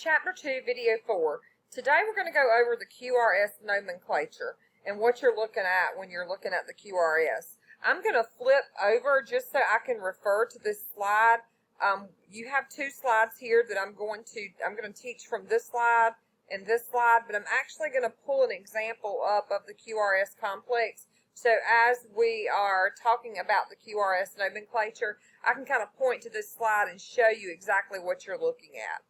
Chapter 2, Video 4. Today we're going to go over the QRS nomenclature and what you're looking at when you're looking at the QRS. I'm going to flip over just so I can refer to this slide. You have two slides here that I'm going to teach from this slide and this slide, but I'm actually going to pull an example up of the QRS complex. So as we are talking about the QRS nomenclature, I can kind of point to this slide and show you exactly what you're looking at.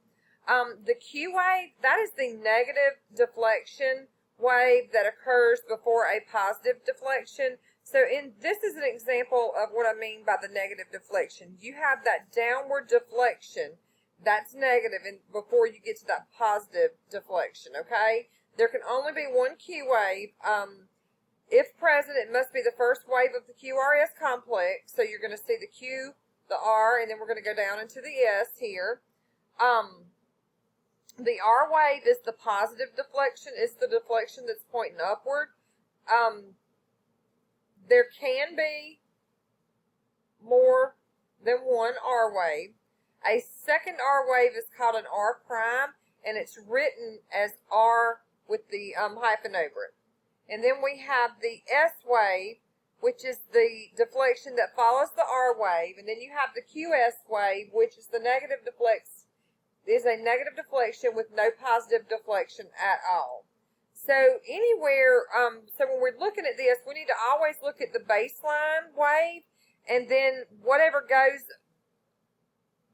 The Q wave, that is the negative deflection wave that occurs before a positive deflection. So this is an example of what I mean by the negative deflection. You have that downward deflection, that's negative, and before you get to that positive deflection, okay? There can only be one Q wave. If present, it must be the first wave of the QRS complex. So you're going to see the Q, the R, and then we're going to go down into the S here. The R wave is the positive deflection. It's the deflection that's pointing upward. There can be more than one R wave. A second R wave is called an R prime, and it's written as R with the hyphen over it. And then we have the S wave, which is the deflection that follows the R wave. And then you have the QS wave, which is the negative deflection with no positive deflection at all. So anywhere, so when we're looking at this, we need to always look at the baseline wave, and then whatever goes,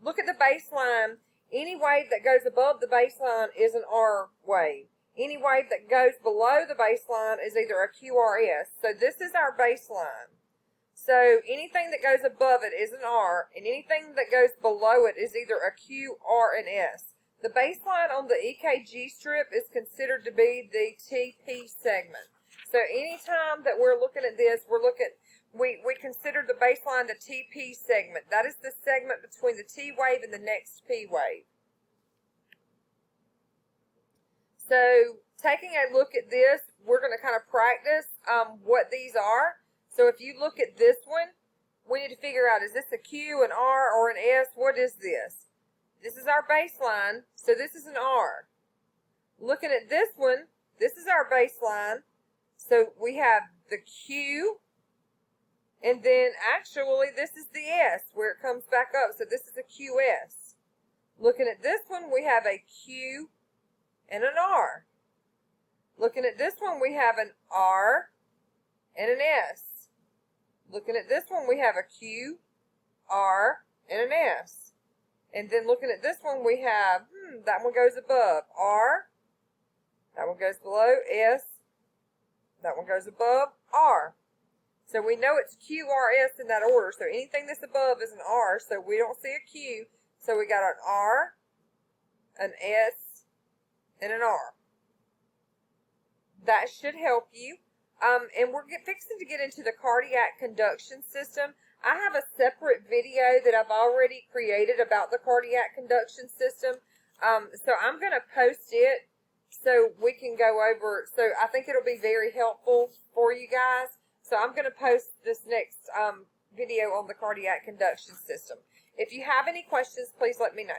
look at the baseline. Any wave that goes above the baseline is an R wave. Any wave that goes below the baseline is either a QRS. So this is our baseline. So anything that goes above it is an R, and anything that goes below it is either a Q, R, and S. The baseline on the EKG strip is considered to be the TP segment. So anytime that we're looking at this, we consider the baseline the TP segment. That is the segment between the T wave and the next P wave. So taking a look at this, we're going to kind of practice what these are. So if you look at this one, we need to figure out, is this a Q, an R, or an S? What is this? This is our baseline, so this is an R. Looking at this one, this is our baseline. So we have the Q, and then actually this is the S where it comes back up. So this is a QS. Looking at this one, we have a Q and an R. Looking at this one, we have an R and an S. Looking at this one, we have a Q, R, and an S. And then looking at this one, we have, that one goes above, R. That one goes below, S. That one goes above, R. So we know it's Q, R, S in that order. So anything that's above is an R, so we don't see a Q. So we got an R, an S, and an R. That should help you. And we're fixing to get into the cardiac conduction system. I have a separate video that I've already created about the cardiac conduction system. So I'm going to post it so we can go over. So I think it'll be very helpful for you guys. So I'm going to post this next video on the cardiac conduction system. If you have any questions, please let me know.